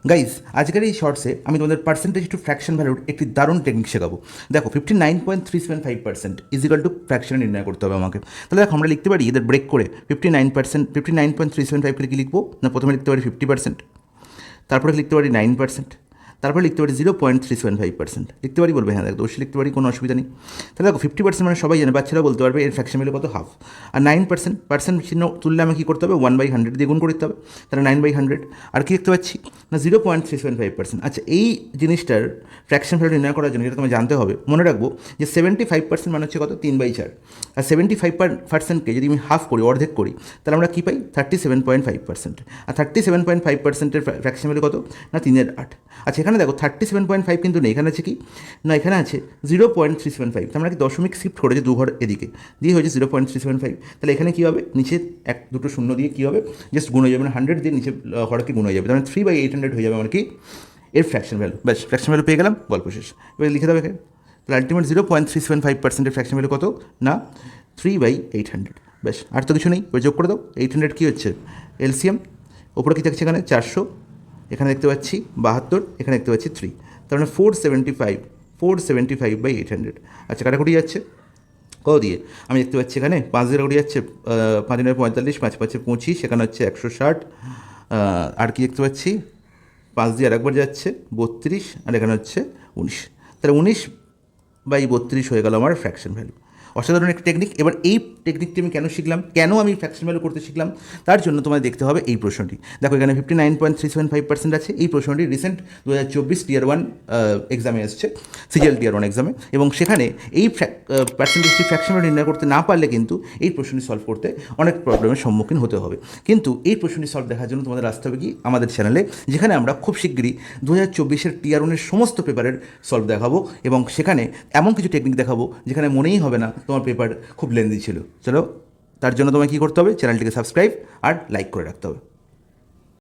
Guys আজকের এই শর্টসে আমি তোমাদের পার্সেন্টেজ টু ফ্র্যাকশন ভ্যালুর একটি দারুণ টেকনিক শেখাবো। দেখো 59.375% ইজিক্যাল টু ফ্র্যাকশনে নির্ণয় করতে হবে আমাকে। তাহলে দেখো আমরা লিখতে পারি এদের ব্রেক করে 59.375 করে কী লিখবো না, প্রথমে লিখতে পারি 50%, তারপরে লিখতে পারি 9%, তারপরে লিখতে পারি 0.375% লিখতে পারি, বলবে হ্যাঁ দেখ দোষী লিখতে পারি, কোনো অসুবিধা নেই। তাহলে দেখো 50% মানে সবাই জানে, বাচ্চারা বলতে পারবে এর ফ্র্যাকশন ভ্যালু কত, হাফ। আর 9% পার্সেন্ট চিহ্ন তুললে আমি কী করতে হবে, 1/100 দিয়ে গুণ করতে হবে, তাহলে 9/100। আর কি লিখতে পাচ্ছি না, 0.375%। আচ্ছা, এই জিনিসটার ফ্র্যাকশন ভ্যালু নির্ণয় করার জন্য যেটা তোমায় জানতে হবে, মনে রাখবো যে 75% মানে হচ্ছে কত, 3/4। আর 75%কে যদি আমি হাফ করি, অর্ধেক করি, তাহলে আমরা কী পাই, 37.5%। আর 37.5%-এর ফ্র্যাকশন ভ্যালু কত না, 3/8। আচ্ছা, এখানে দেখো 37.5 কিন্তু নেই, এখানে আছে কি না, এখানে আছে 0.375। তার মানে কি দশমিক শিফট করেছে দু ঘর এদিকে, দিয়ে হয়েছে 0.375। তাহলে এখানে কী হবে, নিচে এক দুটো শূন্য দিয়ে কী হবে, জাস্ট গুণ হয়ে যাবে, মানে 100 দিয়ে নিচে ঘরকে গুণ হয়ে যাবে, তার মানে 3/800 হয়ে যাবে আমার কি এর ফ্র্যাকশন ভ্যালু। ব্যাস, ফ্র্যাকশন ভ্যালু পেয়ে গেলাম, গল্প শেষ। এবার লিখে দেবে এখানে, তাহলে আলটিমেট 0.375%-এর ফ্র্যাকশন ভ্যালু কত না, 3/800। ব্যাস, আর তো কিছু নেই, ওই যোগ করে দাও। 800 কী হচ্ছে এলসিএম, ওপরে কী থাকছে এখানে 400, এখানে দেখতে পাচ্ছি 72, এখানে দেখতে পাচ্ছি 3, তার মানে 475/800। আচ্ছা, কাটাকুটি যাচ্ছে কত দিয়ে, আমি দেখতে পাচ্ছি এখানে 5 দিয়ে কাটাকুটি যাচ্ছে, 5 9 45, 5 5 25, এখানে হচ্ছে 160। আর কি দেখতে পাচ্ছি, 5 দিয়ে আরেকবার যাচ্ছে 32, আর এখানে হচ্ছে 19। তাহলে 19/32 হয়ে গেল আমার ফ্র্যাকশন ভ্যালু। অসাধারণ একটি টেকনিক। এবার এই টেকনিকটি আমি কেন শিখলাম, কেন আমি ফ্র্যাকশন ভ্যালু করতে শিখলাম, তার জন্য তোমায় দেখতে হবে এই প্রশ্নটি। দেখো এখানে 59.375% আছে, এই প্রশ্নটি রিসেন্ট 2024 টিয়ার 1 এক্সামে এসছে, সিজিএল টিয়ার 1 এক্সামে, এবং সেখানে এই পার্সেন্টেজটি ফ্র্যাকশন ভ্যালু নির্ণয় করতে না পারলে কিন্তু এই প্রশ্নটি সলভ করতে অনেক প্রবলেমের সম্মুখীন হতে হবে। কিন্তু এই প্রশ্নটি সলভ দেখার জন্য তোমাদের আসতে হবে কি আমাদের চ্যানেলে, যেখানে আমরা খুব শীঘ্রই 2024-এর টিয়ার 1-এর সমস্ত পেপারের সলভ দেখাবো, এবং সেখানে এমন কিছু টেকনিক দেখাবো যেখানে মনেই হবে না তোমার পেপার খুব লেন্দি ছিল। চলো, তার জন্য তোমায় কী করতে হবে, চ্যানেলটিকে সাবস্ক্রাইব আর লাইক করে রাখতে হবে।